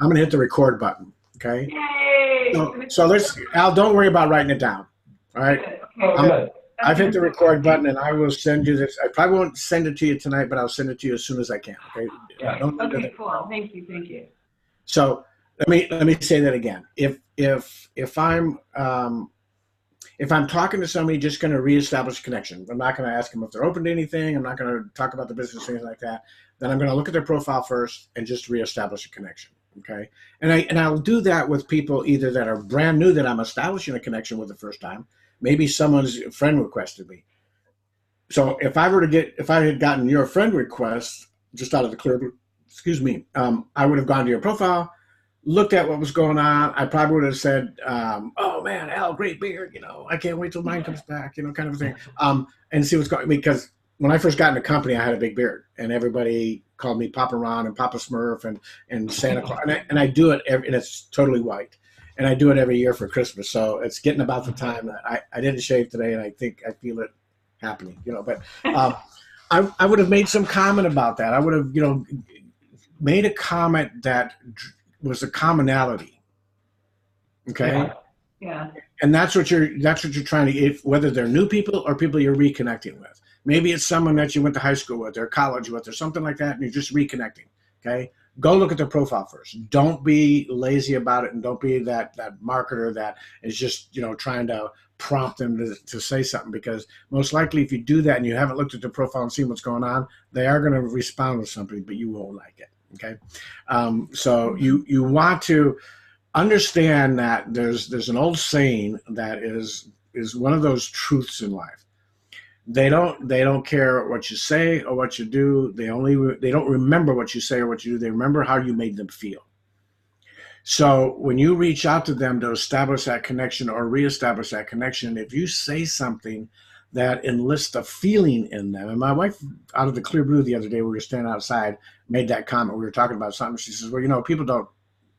I'm going to hit the record button. Okay. Yay! So let's, Al, don't worry about writing it down. All right. Okay. I've hit the record button, and I will send you this. I probably won't send it to you tonight, but I'll send it to you as soon as I can. Okay. Yeah. Okay. Cool. Thank you. Thank you. So let me say that again. If I'm talking to somebody, just going to reestablish a connection. I'm not going to ask them if they're open to anything. I'm not going to talk about the business, things like that. Then I'm going to look at their profile first and just reestablish a connection. Okay. And I'll do that with people either that are brand new that I'm establishing a connection with the first time. Maybe someone's friend requested me. So if I had gotten your friend request just out of the clear blue, I would have gone to your profile, looked at what was going on. I probably would have said, oh man, Al, great beard. I can't wait till mine comes back, kind of a thing. And see what's going on. Because when I first got in the company, I had a big beard and everybody called me Papa Ron and Papa Smurf and Santa Claus. And I do it and it's totally white. And I do it every year for Christmas. So it's getting about the time that I didn't shave today, and I feel it happening, but I would have made some comment about that. I would have, made a comment that was a commonality. Okay. Yeah. And that's what you're trying to, whether they're new people or people you're reconnecting with. Maybe it's someone that you went to high school with or college with or something like that, and you're just reconnecting. Okay. Go look at their profile first. Don't be lazy about it, and don't be that marketer that is just, trying to prompt them to say something, because most likely if you do that and you haven't looked at their profile and seen what's going on, they are going to respond with something, but you won't like it. Okay. So you want to understand that there's an old saying that is one of those truths in life. They don't care what you say or what you do. They don't remember what you say or what you do. They remember how you made them feel. So when you reach out to them to establish that connection or reestablish that connection, if you say something that enlists a feeling in them, and my wife, out of the clear blue the other day, we were standing outside, made that comment. We were talking about something. She says, well, people don't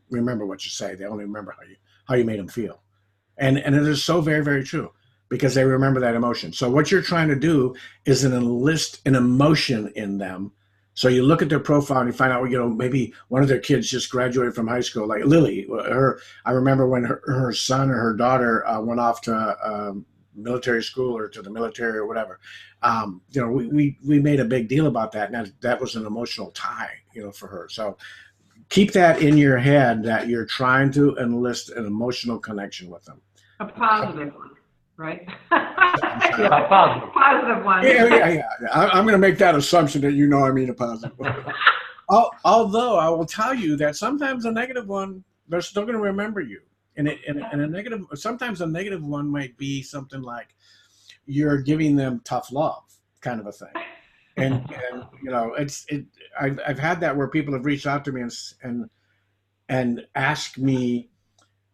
remember what you say. They only remember how you made them feel. And it is so very, very true, because they remember that emotion. So what you're trying to do is enlist an emotion in them. So you look at their profile and you find out, maybe one of their kids just graduated from high school, like Lily. I remember when her son or her daughter went off to military school or to the military or whatever. We made a big deal about that. And that was an emotional tie, for her. So keep that in your head, that you're trying to enlist an emotional connection with them. A positive one. Right? Yeah, positive one. Yeah. I'm going to make that assumption that I mean a positive one. Although I will tell you that sometimes a negative one, they're still going to remember you. And sometimes a negative one might be something like you're giving them tough love, kind of a thing. And I've had that where people have reached out to me and asked me,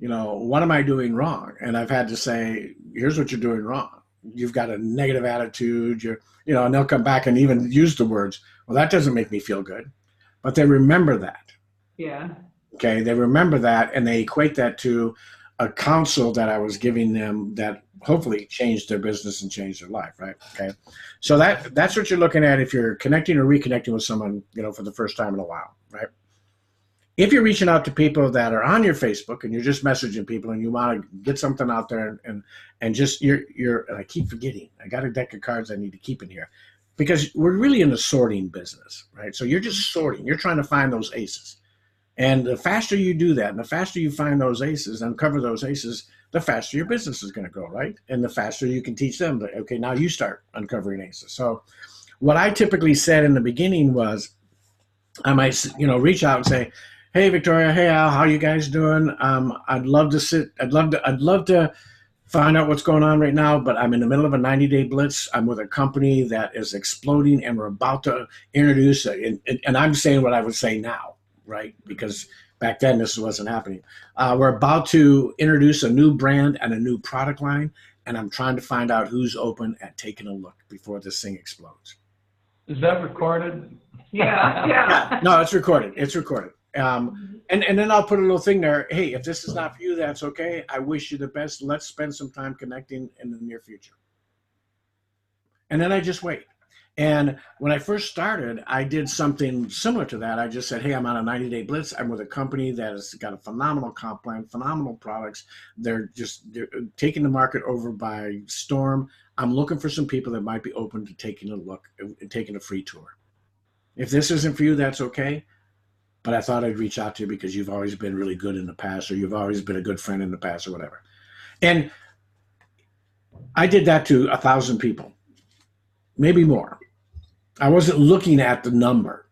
what am I doing wrong? And I've had to say, here's what you're doing wrong. You've got a negative attitude. And they'll come back and even use the words, well, that doesn't make me feel good. But they remember that. Yeah. Okay. They remember that, and they equate that to a counsel that I was giving them that hopefully changed their business and changed their life. Right. Okay. So that's what you're looking at if you're connecting or reconnecting with someone, for the first time in a while. Right. If you're reaching out to people that are on your Facebook and you're just messaging people and you want to get something out there and just and I keep forgetting, I got a deck of cards I need to keep in here, because we're really in the sorting business, right? So you're just sorting, you're trying to find those aces. And the faster you do that, and the faster you find those aces, uncover those aces, the faster your business is going to go, right? And the faster you can teach them that, okay, now you start uncovering aces. So what I typically said in the beginning was, I might, reach out and say, hey, Victoria. Hey, Al. How you guys doing? I'd love to find out what's going on right now, but I'm in the middle of a 90-day blitz. I'm with a company that is exploding, and we're about to introduce and I'm saying what I would say now, right? Because back then this wasn't happening. We're about to introduce a new brand and a new product line, and I'm trying to find out who's open at taking a look before this thing explodes. Is that recorded? Yeah. No, it's recorded. It's recorded. And then I'll put a little thing there. Hey, if this is not for you, that's okay. I wish you the best. Let's spend some time connecting in the near future. And then I just wait. And when I first started, I did something similar to that. I just said, hey, I'm on a 90-day blitz. I'm with a company that has got a phenomenal comp plan, phenomenal products. They're taking the market over by storm. I'm looking for some people that might be open to taking a look and taking a free tour. If this isn't for you, that's okay. But I thought I'd reach out to you because you've always been really good in the past, or you've always been a good friend in the past, or whatever. And I did that to 1,000 people, maybe more. I wasn't looking at the number.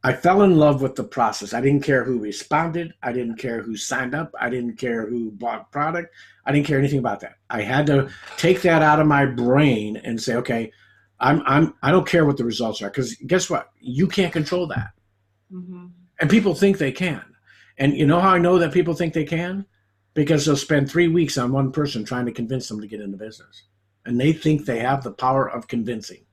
I fell in love with the process. I didn't care who responded. I didn't care who signed up. I didn't care who bought product. I didn't care anything about that. I had to take that out of my brain and say, okay, I don't care what the results are, because guess what? You can't control that. Mm-hmm. And people think they can. And you know how I know that people think they can? Because they'll spend 3 weeks on one person trying to convince them to get into business. And they think they have the power of convincing.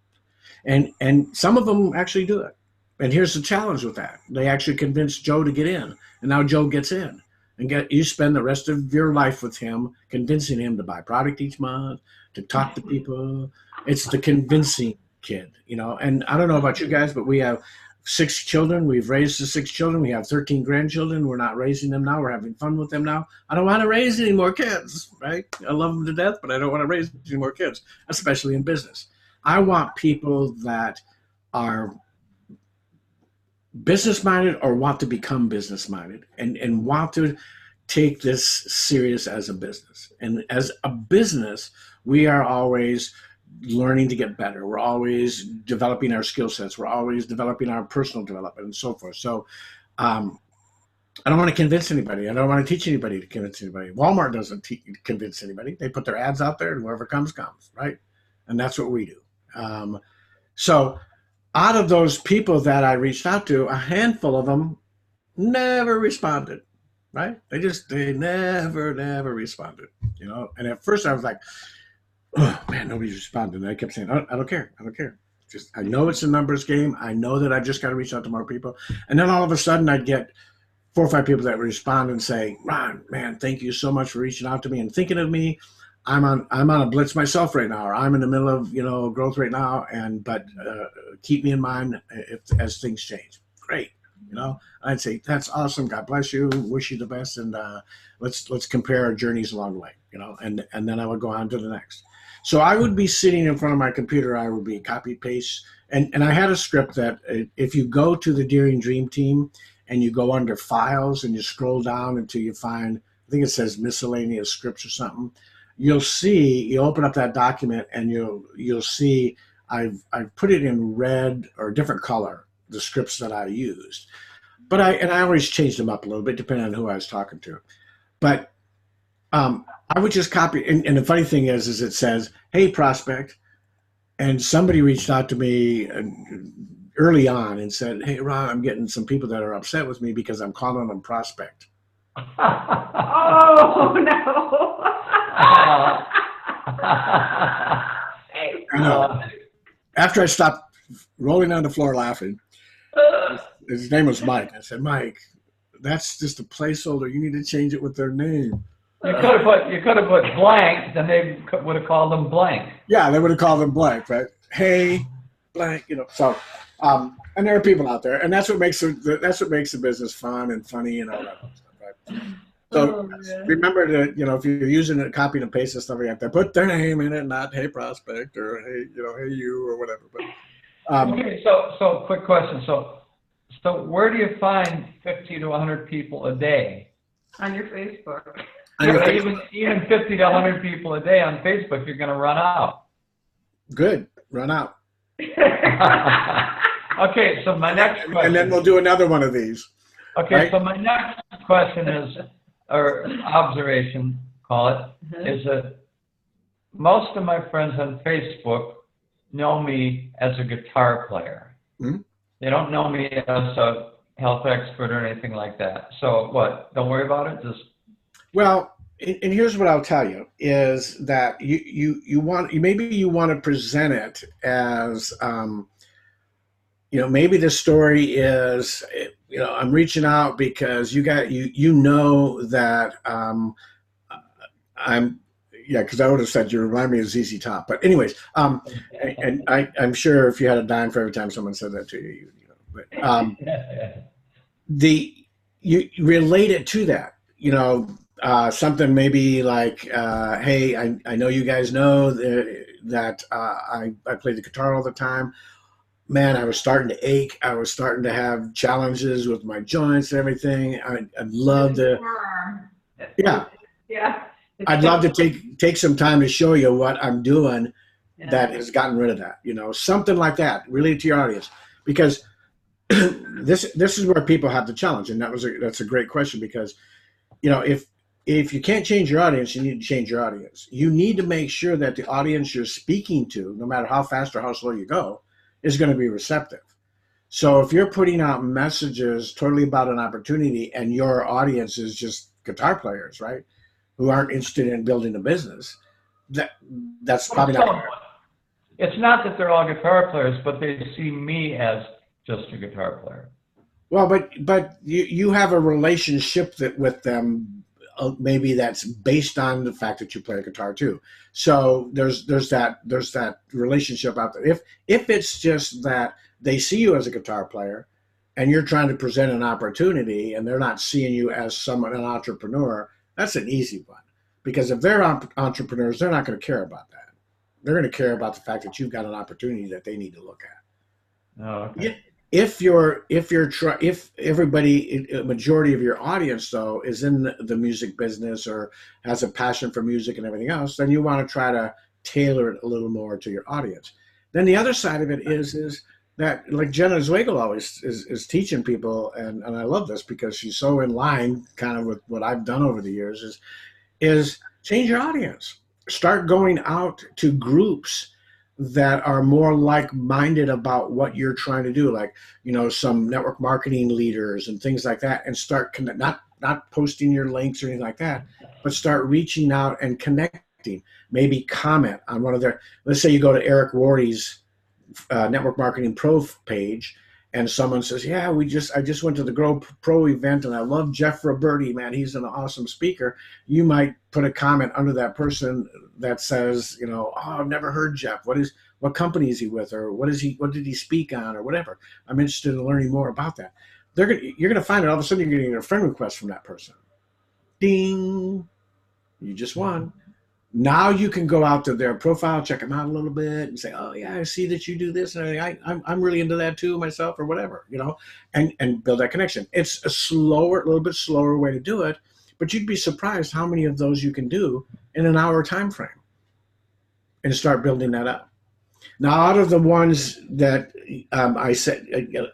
And some of them actually do it. And here's the challenge with that. They actually convinced Joe to get in. And now Joe gets in. And you spend the rest of your life with him, convincing him to buy product each month, to talk to people. It's the convincing kid, you know. And I don't know about you guys, but we have 6 children. We've raised the 6 children. We have 13 grandchildren. We're not raising them now. We're having fun with them now. I don't want to raise any more kids, right? I love them to death, but I don't want to raise any more kids, especially in business. I want people that are business-minded or want to become business-minded and want to take this serious as a business. And as a business, we are always learning to get better. We're always developing our skill sets. We're always developing our personal development and so forth. So I don't want to convince anybody. I don't want to teach anybody to convince anybody. Walmart doesn't convince anybody. They put their ads out there and whoever comes, right? And that's what we do. So out of those people that I reached out to, a handful of them never responded, right? They never responded, you know? And at first I was like, oh man, nobody's responding. And I kept saying, I don't care. Just, I know it's a numbers game. I know that I just got to reach out to more people. And then all of a sudden I'd get 4 or 5 people that would respond and say, Ron, man, thank you so much for reaching out to me and thinking of me. I'm on a blitz myself right now, or I'm in the middle of, you know, growth right now. But keep me in mind as things change. Great. You know, I'd say, that's awesome. God bless you. Wish you the best. And let's compare our journeys along the way, you know, and then I would go on to the next. So I would be sitting in front of my computer. I would be copy paste. And I had a script that if you go to the Daring Dream Team and you go under files and you scroll down until you find, I think it says miscellaneous scripts or something, you'll see, you open up that document and you'll see I've put it in red or a different color, the scripts that I used. But I always changed them up a little bit depending on who I was talking to. But I would just copy, and the funny thing is it says, hey, prospect, and somebody reached out to me early on and said, hey, Ron, I'm getting some people that are upset with me because I'm calling them prospect. Oh, no. I know. After I stopped rolling on the floor laughing, his name was Mike. I said, Mike, that's just a placeholder. You need to change it with their name. You could have put blank, then they would have called them blank. Yeah, they would have called them blank, right? Hey, blank, you know. So, and there are people out there, and that's what makes the business fun and funny and all that stuff, right? So remember to, you know, if you're using it, copy and paste and stuff like that, put their name in it, not hey prospect or hey, you know, hey you or whatever. But okay, so quick question. So where do you find 50 to 100 people a day? On your Facebook. Yeah, even 50 to 100 people a day on Facebook, you're going to run out. Good, run out. Okay, so my next question. And then we'll do another one of these. Okay, right? So my next question is, or observation, call it, is that most of my friends on Facebook know me as a guitar player. Mm-hmm. They don't know me as a health expert or anything like that. So what? Don't worry about it. Just well, and here's what I'll tell you is that you want to present it as you know, maybe the story is, you know, I'm reaching out because you know that I'm, Yeah, because I would have said you remind me of ZZ Top. But anyways, and I'm sure if you had a dime for every time someone said that to you, you know. But the you relate it to that, you know, something maybe like, hey, I know you guys know that I play the guitar all the time. Man, I was starting to ache. I was starting to have challenges with my joints and everything. I'd love to, yeah, Yeah. I'd love to take some time to show you what I'm doing Yeah. that has gotten rid of that, you know, something like that, really to your audience, because this is where people have the challenge, and that's a great question, because you know, if you can't change your audience, you need to change your audience. You need to make sure that the audience you're speaking to, no matter how fast or how slow you go, is going to be receptive. So if you're putting out messages totally about an opportunity and your audience is just guitar players, right, who aren't interested in building a business, that's probably not. It's not that they're all guitar players, but they see me as just a guitar player. Well, but you have a relationship with them, maybe that's based on the fact that you play a guitar too. So there's that relationship out there. If it's just that they see you as a guitar player, and you're trying to present an opportunity, and they're not seeing you as an entrepreneur, that's an easy one. Because if they're entrepreneurs, they're not going to care about that. They're going to care about the fact that you've got an opportunity that they need to look at. Oh, okay. If everybody, a majority of your audience though is in the music business or has a passion for music and everything else, then you want to try to tailor it a little more to your audience. Then the other side of it is that, like Jenna Zweigel always is teaching people, and I love this because she's so in line kind of with what I've done over the years, is change your audience. Start going out to groups that are more like-minded about what you're trying to do, like, you know, some network marketing leaders and things like that, and start not posting your links or anything like that, but start reaching out and connecting. Maybe comment on one of their, let's say you go to Eric Wardy's Network Marketing Pro page, and someone says, yeah, I just went to the Grow Pro event and I love Jeff Roberti, man, he's an awesome speaker. You might put a comment under that person that says, you know, oh, I've never heard Jeff. What company is he with, or what did he speak on, or whatever. I'm interested in learning more about that. You're gonna find it, all of a sudden you're getting a friend request from that person. Ding, you just won. Now you can go out to their profile, check them out a little bit, and say, "Oh yeah, I see that you do this, and I'm really into that too myself, or whatever," you know, and build that connection. It's a little bit slower way to do it, but you'd be surprised how many of those you can do in an hour time frame, and start building that up. Now, out of the ones that I said,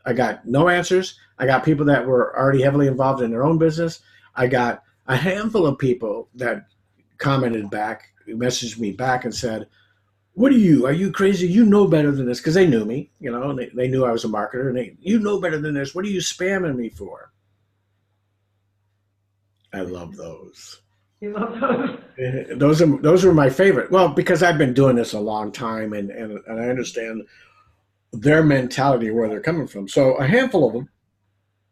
I got no answers. I got people that were already heavily involved in their own business. I got a handful of people that commented back, messaged me back and said, are you crazy? You know better than this. Because they knew me, you know, and they knew I was a marketer, and you know better than this. What are you spamming me for? I love those. You love those? Those are my favorite. Well, because I've been doing this a long time, and I understand their mentality, where they're coming from. So a handful of them,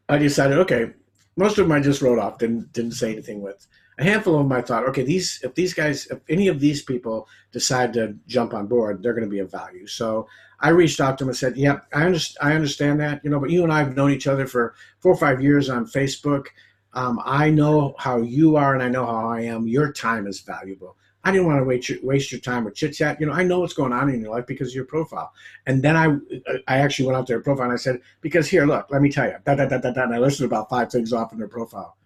I decided, okay, most of them I just wrote off, didn't say anything with. A handful of them I thought, okay, if any of these people decide to jump on board, they're going to be of value. So I reached out to them and said, yeah, I understand that, you know, but you and I have known each other for 4 or 5 years on Facebook. I know how you are, and I know how I am. Your time is valuable. I didn't want to waste your time with chit chat. You know, I know what's going on in your life because of your profile. And then I actually went out to their profile and I said, because here, look, let me tell you, and I listed about 5 things off in their profile.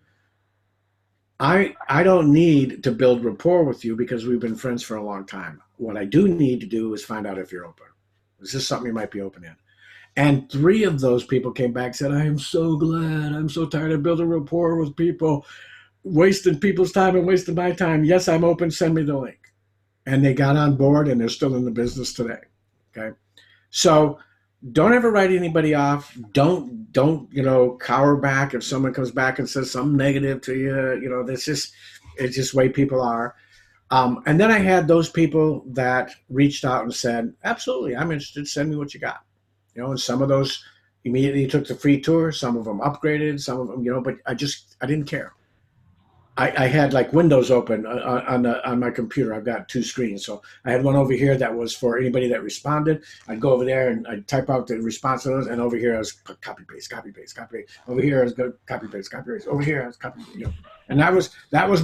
I don't need to build rapport with you because we've been friends for a long time. What I do need to do is find out if you're open. Is this something you might be open in? And 3 of those people came back and said, I am so glad. I'm so tired of building rapport with people, wasting people's time and wasting my time. Yes, I'm open. Send me the link. And they got on board, and they're still in the business today. Okay. So don't ever write anybody off. Don't, you know, cower back if someone comes back and says something negative to you. You know, it's just the way people are. And then I had those people that reached out and said, absolutely, I'm interested. Send me what you got. You know, and some of those immediately took the free tour. Some of them upgraded. Some of them, you know, but I didn't care. I had like windows open on my computer. I've got two screens, so I had one over here that was for anybody that responded. I'd go over there and I'd type out the response to those, and over here I was copy paste, copy paste, copy paste. Over here I was go copy paste, copy paste. Over here I was copy, you know. And that was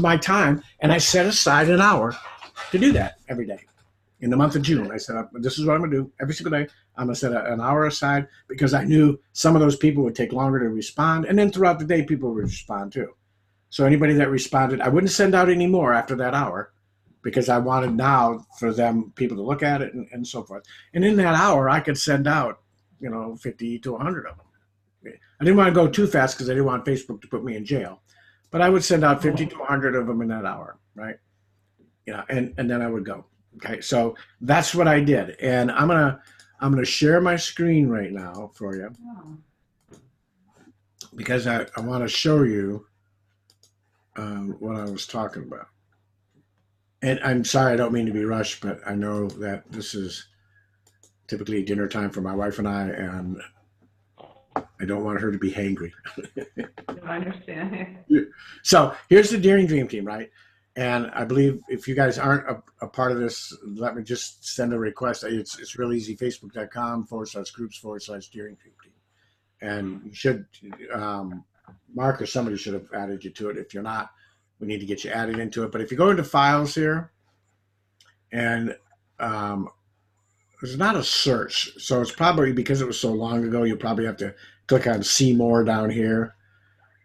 my time, and I set aside an hour to do that every day. In the month of June, I said, this is what I'm gonna do every single day. I'm gonna set an hour aside because I knew some of those people would take longer to respond, and then throughout the day people would respond too. So anybody that responded, I wouldn't send out any more after that hour because I wanted now for people to look at it and so forth. And in that hour, I could send out, 50 to 100 of them. I didn't want to go too fast because I didn't want Facebook to put me in jail. But I would send out 50 to 100 of them in that hour, right? And then I would go. Okay, so that's what I did. And I'm gonna share my screen right now for you because I want to show you what I was talking about. And I'm sorry, I don't mean to be rushed, but I know that this is typically dinner time for my wife and and I don't want her to be hangry. I understand. So here's the Daring Dream Team, right? And I believe if you guys aren't a part of this, let me just send a request. It's real easy, facebook.com/groups/Daring Dream Team. And you should, Mark or somebody should have added you to it. If you're not, we need to get you added into it. But if you go into files here, and there's not a search, so it's probably because it was so long ago, you probably have to click on see more down here.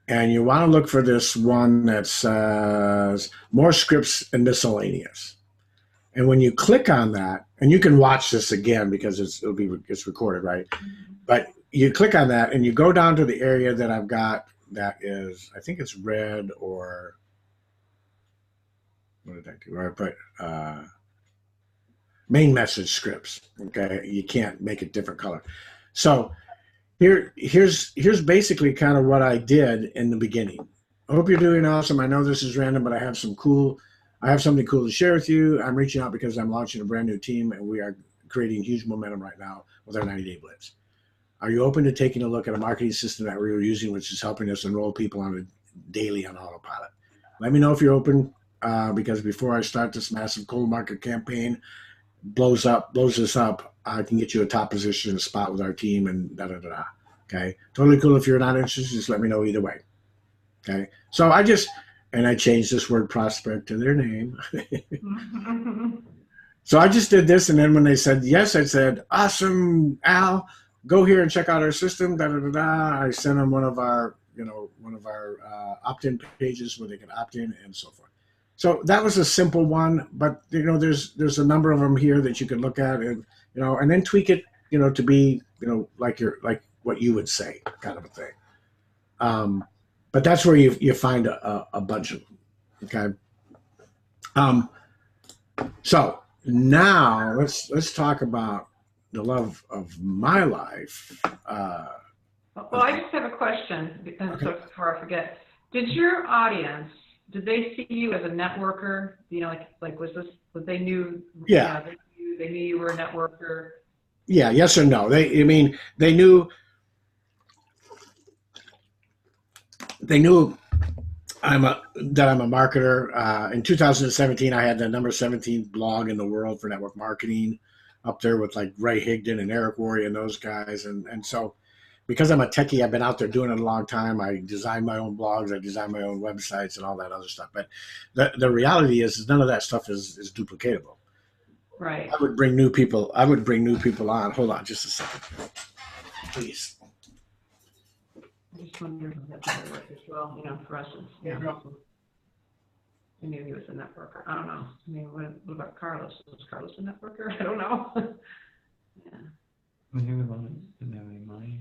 And you want to look for this one that says more scripts and miscellaneous. And when you click on that, and you can watch this again because it's recorded, right? But you click on that and you go down to the area that I've got that is, I think it's red or what did I do? I put main message scripts. Okay, you can't make a different color. So here's basically kind of what I did in the beginning. I hope you're doing awesome. I know this is random, but I have something cool to share with you. I'm reaching out because I'm launching a brand new team, and we are creating huge momentum right now with our 90-day blitz. Are you open to taking a look at a marketing system that we're using, which is helping us enroll people on a daily on autopilot? Let me know if you're open, because before I start this massive cold market campaign, blows this up, I can get you a top position, a spot with our team, and da-da-da-da. Okay? Totally cool. If you're not interested, just let me know either way. Okay? So I changed this word prospect to their name. So I just did this, and then when they said yes, I said, awesome, Al, go here and check out our system, da-da-da-da. I sent them one of our opt-in pages where they can opt in and so forth. So that was a simple one, but there's a number of them here that you can look at and then tweak it, to be, like what you would say kind of a thing. But that's where you find a bunch of them. Okay. So now let's talk about the love of my life. Well, I just have a question, so before I forget. Did your audience, did they see you as a networker? They knew? Yeah. They knew you were a networker. Yeah. Yes or no? They knew. They knew that I'm a marketer. In 2017, I had the number 17 blog in the world for network marketing, up there with like Ray Higdon and Eric Worre and those guys. And so because I'm a techie, I've been out there doing it a long time. I design my own blogs, I design my own websites and all that other stuff. But the reality is none of that stuff is duplicatable. Right. I would bring new people on. Hold on just a second, please. I just wondered if that's how it worked as well, for us. I knew he was a networker. I don't know. I mean, what about Carlos? Was Carlos a networker? I don't know. Yeah. He didn't have any money.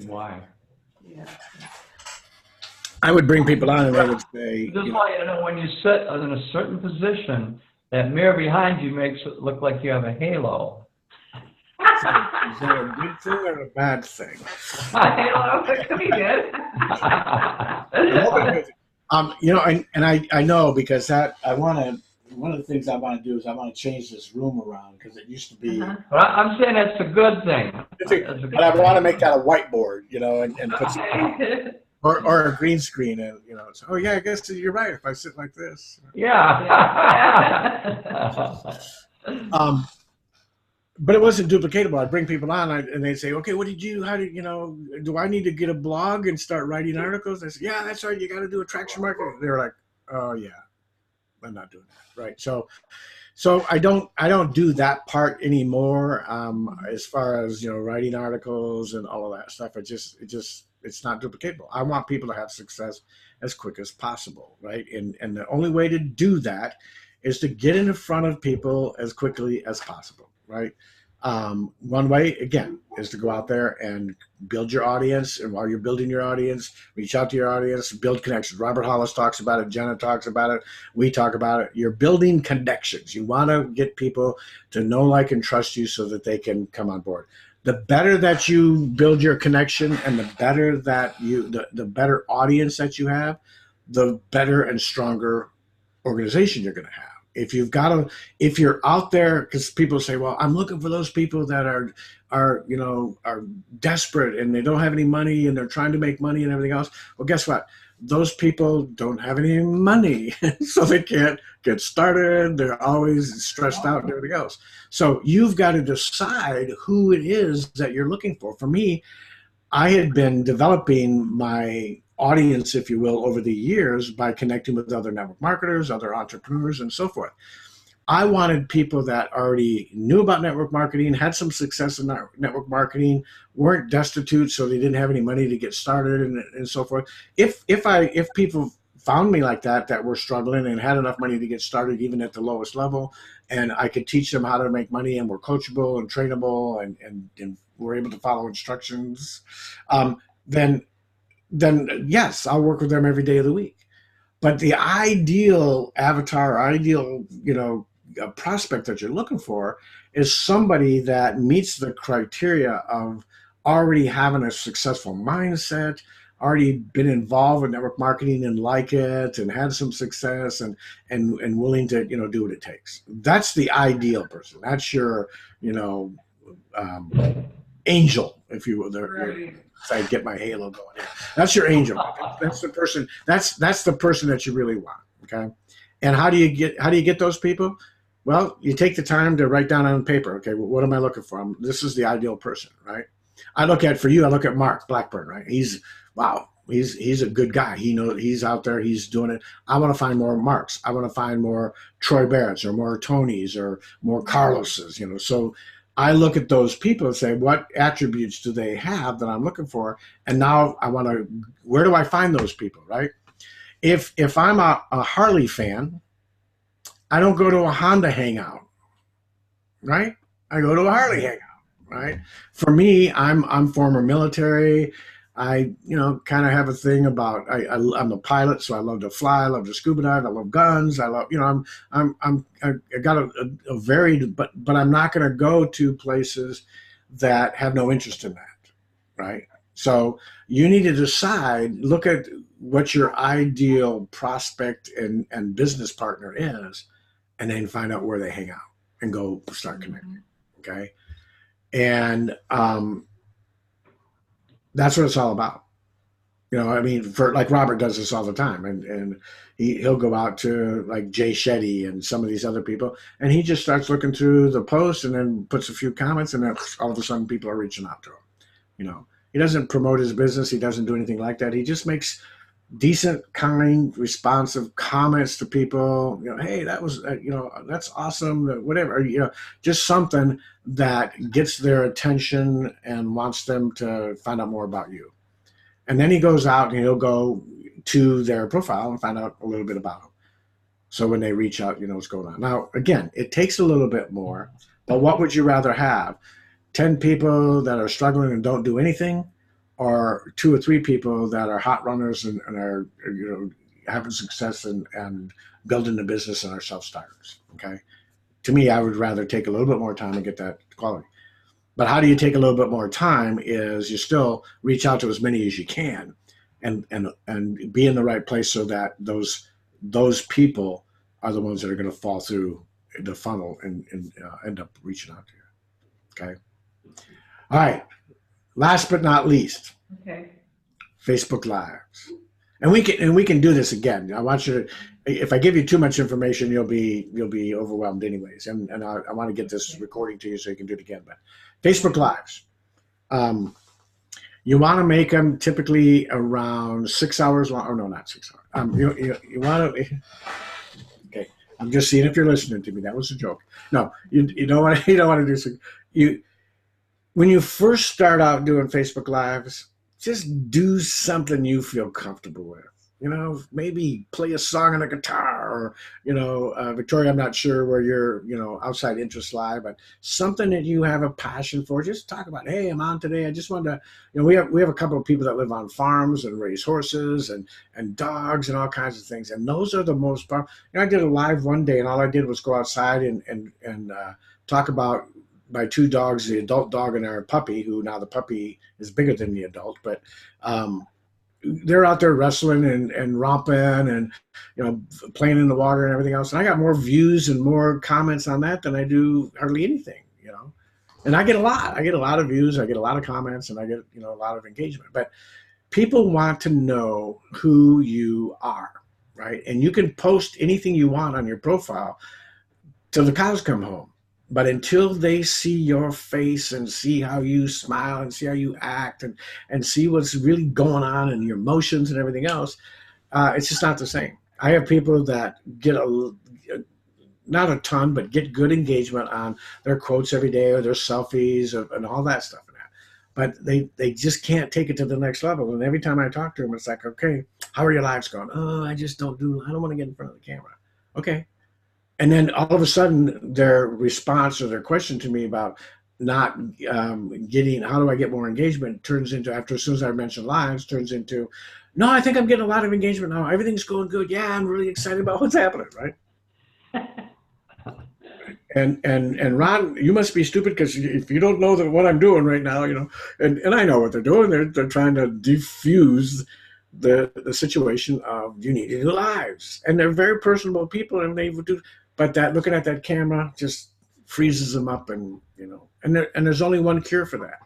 Why? Yeah. I would bring people on and I would say, just want you to know, when you sit in a certain position, that mirror behind you makes it look like you have a halo. Is that a good thing or a bad thing? Halo, it could be good. I know because one of the things I want to do is I want to change this room around because it used to be. But I'm saying that's a good thing. But I want to make that a whiteboard, and put or a green screen, and it's, oh yeah, I guess you're right. If I sit like this, Yeah. but it wasn't duplicatable. I'd bring people on, and they'd say, okay, how did do I need to get a blog and start writing articles? I said, yeah, that's right. You got to do attraction marketing. They were like, oh yeah, I'm not doing that, right? So I don't do that part anymore. As far as writing articles and all of that stuff, it's not duplicatable. I want people to have success as quick as possible, right? And the only way to do that is to get in front of people as quickly as possible, right? One way, again, is to go out there and build your audience. And while you're building your audience, reach out to your audience, build connections. Robert Hollis talks about it. Jenna talks about it. We talk about it. You're building connections. You want to get people to know, like, and trust you so that they can come on board. The better that you build your connection and the better that the better audience that you have, the better and stronger organization you're going to have. If you're out there, because people say, well, I'm looking for those people that are desperate and they don't have any money and they're trying to make money and everything else. Well, guess what? Those people don't have any money, so they can't get started. They're always stressed out and everything else. So you've got to decide who it is that you're looking for. For me, I had been developing my audience, if you will, over the years by connecting with other network marketers, other entrepreneurs, and so forth. I wanted people that already knew about network marketing, had some success in network marketing, weren't destitute, so they didn't have any money to get started, and so forth. If people found me like that were struggling and had enough money to get started, even at the lowest level, and I could teach them how to make money and were coachable and trainable and were able to follow instructions, then yes, I'll work with them every day of the week. But the ideal avatar, ideal, prospect that you're looking for is somebody that meets the criteria of already having a successful mindset, already been involved with network marketing and like it, and had some success and willing to, do what it takes. That's the ideal person. That's your, angel, if you will. Right. I get my halo going here. That's your angel. That's the person. That's the person that you really want. Okay. And how do you get those people? Well, you take the time to write down on paper. Okay, well, what am I looking for? This is the ideal person, right? I look at Mark Blackburn, right? He's a good guy. He's out there. He's doing it. I want to find more Marks. I want to find more Troy Barretts or more Tonys or more Carloses. So I look at those people and say, what attributes do they have that I'm looking for? And now where do I find those people, right? If I'm a Harley fan, I don't go to a Honda hangout, right? I go to a Harley hangout, right? For me, I'm former military. I kind of have a thing about I'm a pilot, so I love to fly. I love to scuba dive. I love guns. I love I got a varied, but I'm not going to go to places that have no interest in that, right? So you need to decide. Look at what your ideal prospect and business partner is, and then find out where they hang out and go start connecting. Okay, and that's what it's all about. For like Robert does this all the time, and he'll go out to like Jay Shetty and some of these other people, and he just starts looking through the posts and then puts a few comments, and then all of a sudden people are reaching out to him. He doesn't promote his business. He doesn't do anything like that. He just makes decent, kind, responsive comments to people. Hey, that was, that's awesome. Whatever, just something that gets their attention and wants them to find out more about you. And then he goes out and he'll go to their profile and find out a little bit about them. So when they reach out, what's going on. Now, again, it takes a little bit more, but what would you rather have? 10 people that are struggling and don't do anything, or 2 or 3 people that are hot runners and are having success and building the business and are self-starters? Okay. To me, I would rather take a little bit more time and get that quality. But how do you take a little bit more time is you still reach out to as many as you can and be in the right place so that those people are the ones that are going to fall through the funnel and end up reaching out to you. Okay. All right. Last but not least. Okay. Facebook Lives. And we can do this again. I want you to, if I give you too much information, you'll be overwhelmed anyways. And I want to get this recording to you so you can do it again. But Facebook Lives, you want to make them typically around 6 hours long. Or no, not 6 hours. You want to. Okay, I'm just seeing if you're listening to me. That was a joke. No, you don't want to do so. When you first start out doing Facebook Lives, just do something you feel comfortable with. Maybe play a song on a guitar, or, Victoria, I'm not sure where your, outside interests lie, but something that you have a passion for. Just talk about, hey, I'm on today. I just wanted to, we have a couple of people that live on farms and raise horses and dogs and all kinds of things. And those are the most powerful. I did a live one day, and all I did was go outside and talk about my two dogs, the adult dog and our puppy, who now the puppy is bigger than the adult, but they're out there wrestling and romping and, playing in the water and everything else. And I got more views and more comments on that than I do hardly anything, and I get a lot of views. I get a lot of comments, and I get, a lot of engagement, but people want to know who you are, right? And you can post anything you want on your profile till the cows come home. But until they see your face and see how you smile and see how you act and see what's really going on and your emotions and everything else, it's just not the same. I have people that get not a ton, but get good engagement on their quotes every day or their selfies and all that stuff. But they just can't take it to the next level. And every time I talk to them, it's like, okay, how are your lives going? Oh, I don't want to get in front of the camera. Okay. And then all of a sudden, their response or their question to me about not getting, how do I get more engagement, turns into, after as soon as I mention lives, turns into, no, I think I'm getting a lot of engagement now. Everything's going good. Yeah, I'm really excited about what's happening, right? And Ron, you must be stupid, because if you don't know what I'm doing right now, and I know what they're doing. They're trying to diffuse the situation of you need to do lives, and they're very personable people, and they would do. But that looking at that camera just freezes them up, and and there's only one cure for that.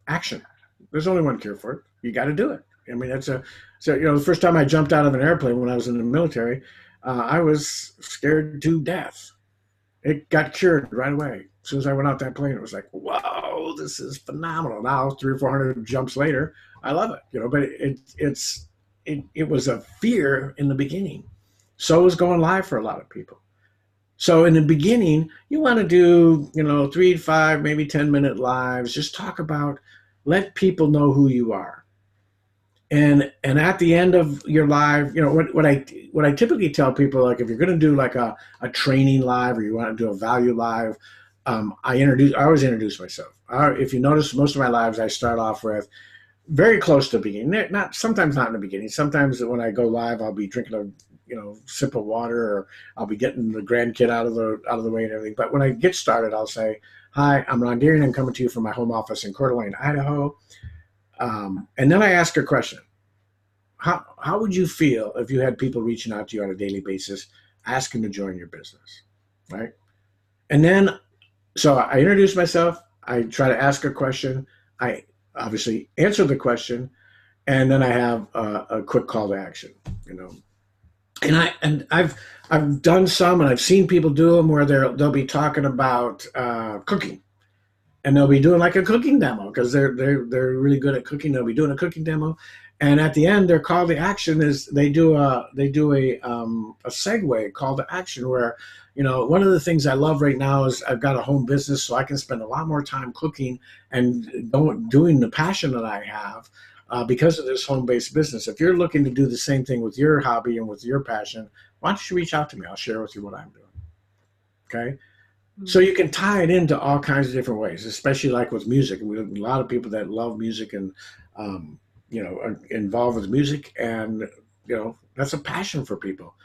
Action. There's only one cure for it. You got to do it. I mean, the first time I jumped out of an airplane when I was in the military, I was scared to death. It got cured right away. As soon as I went out that plane, it was like, whoa, this is phenomenal. Now, 300 or 400 jumps later, I love it. But it was a fear in the beginning. So is going live for a lot of people. So in the beginning, you want to do, 3 to 5, maybe 10-minute lives. Just talk about, let people know who you are. And at the end of your live, what I typically tell people, like if you're going to do like a training live, or you want to do a value live, I always introduce myself. If you notice, most of my lives, I start off with very close to the beginning. Sometimes not in the beginning. Sometimes when I go live, I'll be drinking a sip of water, or I'll be getting the grandkid out of the way and everything. But when I get started, I'll say, hi, I'm Ron Deering. I'm coming to you from my home office in Coeur d'Alene, Idaho. And then I ask a question. How would you feel if you had people reaching out to you on a daily basis, asking to join your business, right? And then, so I introduce myself. I try to ask a question. I obviously answer the question, and then I have a quick call to action, And I've done some, and I've seen people do them where they'll be talking about cooking, and they'll be doing like a cooking demo, because they're really good at cooking. They'll be doing a cooking demo, and at the end, their call to action is they do a segue call to action where, one of the things I love right now is I've got a home business, so I can spend a lot more time cooking and doing the passion that I have. Because of this home-based business. If you're looking to do the same thing with your hobby and with your passion, why don't you reach out to me? I'll share with you what I'm doing. Okay? Mm-hmm. So you can tie it into all kinds of different ways, especially like with music. We have a lot of people that love music and, are involved with music, and, that's a passion for people.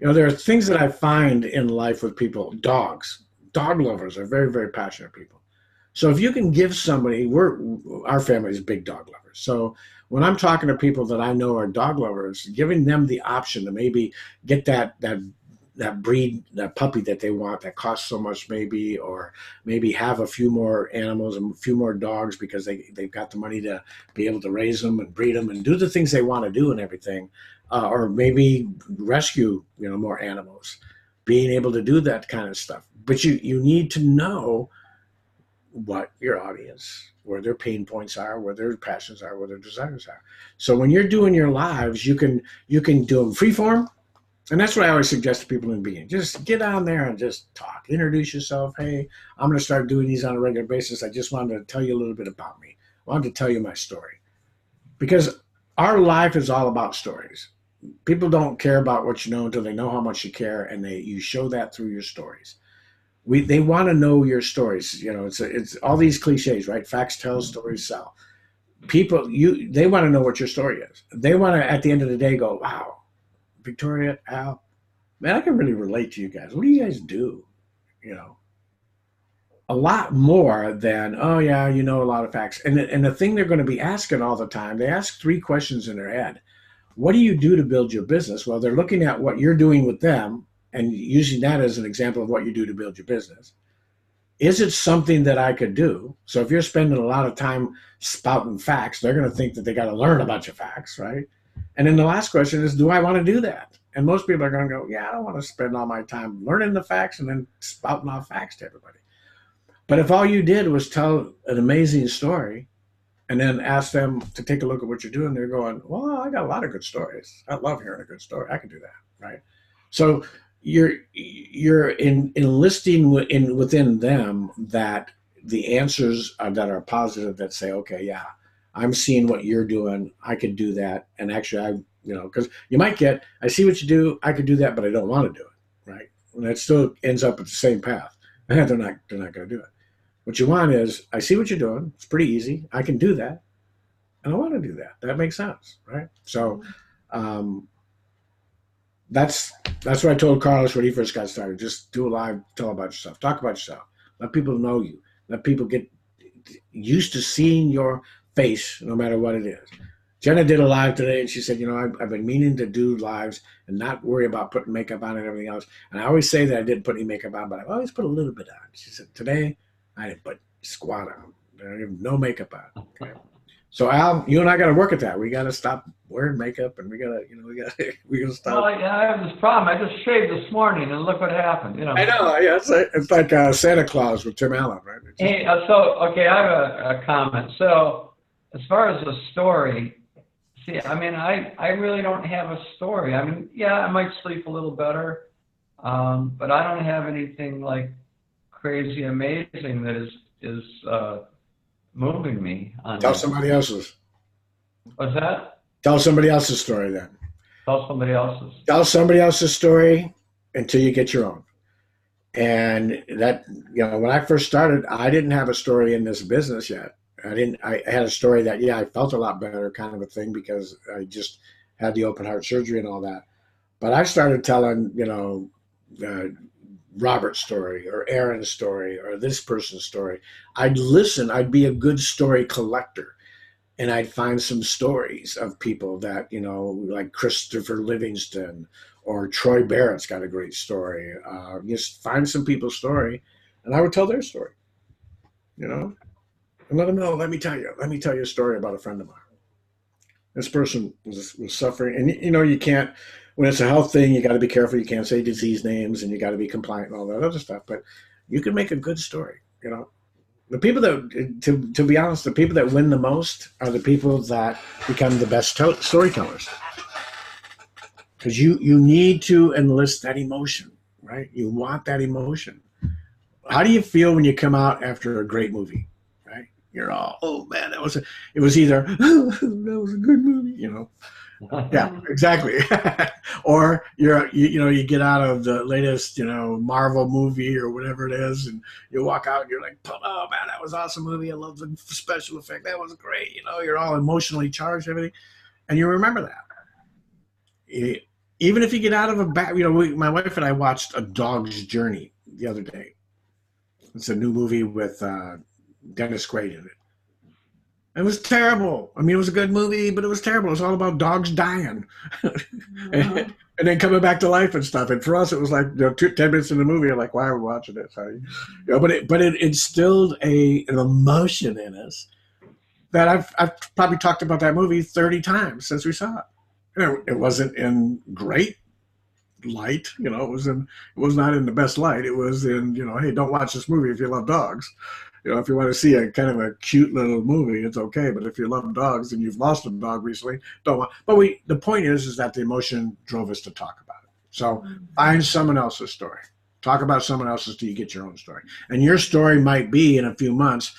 There are things that I find in life with people. Dog lovers are very, very passionate people. So if you can give somebody, our family is big dog lovers. So when I'm talking to people that I know are dog lovers, giving them the option to maybe get that breed, that puppy that they want that costs so much, maybe, or maybe have a few more animals and a few more dogs because they've got the money to be able to raise them and breed them and do the things they want to do and everything, or maybe rescue, more animals, being able to do that kind of stuff. But you need to know what your audience, where their pain points are, where their passions are, where their desires are. So when you're doing your lives, you can do them freeform. And that's what I always suggest to people in the beginning. Just get on there and just talk. Introduce yourself. Hey, I'm going to start doing these on a regular basis. I just wanted to tell you a little bit about me. I wanted to tell you my story. Because our life is all about stories. People don't care about what you know until they know how much you care, and you show that through your stories. They want to know your stories. It's all these cliches, right? Facts tell, stories sell. People, they want to know what your story is. They want to, at the end of the day, go, wow, Victoria, Al, man, I can really relate to you guys. What do you guys do? A lot more than, oh yeah, a lot of facts. And the thing they're going to be asking all the time, they ask 3 questions in their head. What do you do to build your business? Well, they're looking at what you're doing with them and using that as an example of what you do to build your business. Is it something that I could do? So if you're spending a lot of time spouting facts, they're going to think that they got to learn a bunch of facts, right? And then the last question is, do I want to do that? And most people are going to go, yeah, I don't want to spend all my time learning the facts and then spouting off facts to everybody. But if all you did was tell an amazing story and then ask them to take a look at what you're doing, they're going, well, I got a lot of good stories. I love hearing a good story. I can do that, right? So you're enlisting within them that the answers that are positive, that say, okay, yeah, I'm seeing what you're doing. I could do that. And actually, because you might get, I see what you do. I could do that, but I don't want to do it, right? And that still ends up at the same path. They're not going to do it. What you want is, I see what you're doing. It's pretty easy. I can do that. And I want to do that. That makes sense, right? So that's what I told Carlos when he first got started. Just do a live, tell about yourself. Talk about yourself. Let people know you. Let people get used to seeing your face, no matter what it is. Jenna did a live today, and she said, I've been meaning to do lives and not worry about putting makeup on and everything else. And I always say that I didn't put any makeup on, but I always put a little bit on. She said, today, I didn't put squat on. I have no makeup on. Okay. So Al, you and I got to work at that. We got to stop wearing makeup, and we got to stop. Well, I have this problem. I just shaved this morning, and look what happened. I know. Yeah, it's like Santa Claus with Tim Allen, right? Hey, okay, I have a comment. So as far as the story, see, I really don't have a story. Yeah, I might sleep a little better, but I don't have anything like crazy amazing that is moving me on. Tell somebody else's. What's that? Tell somebody else's story then. Tell somebody else's. Tell somebody else's story until you get your own. And that, when I first started, I didn't have a story in this business yet. I had a story that, I felt a lot better, kind of a thing, because I just had the open heart surgery and all that. But I started telling, Robert's story or Aaron's story or this person's story. I'd listen. I'd be a good story collector, and I'd find some stories of people that, like Christopher Livingston or Troy Barrett's got a great story. Just find some people's story, and I would tell their story, and let them know, let me tell you a story about a friend of mine. This person was suffering, and you can't, when it's a health thing, you got to be careful. You can't say disease names, and you got to be compliant and all that other stuff. But you can make a good story. The people that, to be honest, the people that win the most are the people that become the best storytellers. Because you need to enlist that emotion, right? You want that emotion. How do you feel when you come out after a great movie, right? You're all, oh man, it was either, oh, that was a good movie, Yeah, exactly. Or you get out of the latest, Marvel movie or whatever it is, and you walk out and you're like, oh man, that was an awesome movie. I love the special effect. That was great. You're all emotionally charged, everything, and you remember that. Even if you get out of a bad, my wife and I watched A Dog's Journey the other day. It's a new movie with Dennis Quaid in it. It was terrible. I mean, it was a good movie, but it was terrible. It was all about dogs dying and then coming back to life and stuff. And for us, it was like 10 minutes in the movie, you're like, why are we watching this? But it instilled an emotion in us that I've probably talked about that movie 30 times since we saw it. It wasn't in great light, it was not in the best light. It was in, hey, don't watch this movie if you love dogs. If you want to see a kind of a cute little movie, it's okay. But if you love dogs and you've lost a dog recently, don't want. But the point is that the emotion drove us to talk about it. So find someone else's story. Talk about someone else's till you get your own story. And your story might be in a few months.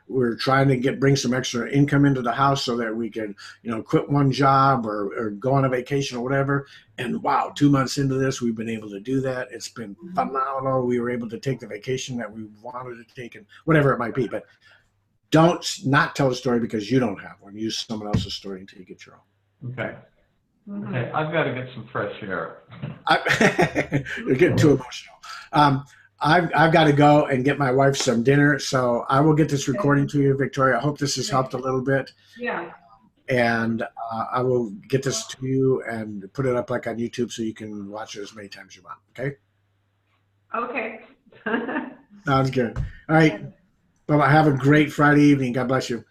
We're trying to bring some extra income into the house so that we can, quit one job or go on a vacation or whatever. And wow, 2 months into this, we've been able to do that. It's been phenomenal. We were able to take the vacation that we wanted to take and whatever it might be. But don't not tell a story because you don't have one. Use someone else's story until you get your own. Okay. Okay, I've got to get some fresh air. You're getting too emotional. I've got to go and get my wife some dinner, so I will get this recording to you, Victoria. I hope this has helped a little bit. Yeah. And I will get this to you and put it up like on YouTube so you can watch it as many times as you want. Okay? Okay. Sounds good. All right. Well, have a great Friday evening. God bless you.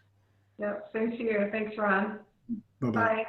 Yep. Same to you. Thanks, Ron. Bye-bye. Bye.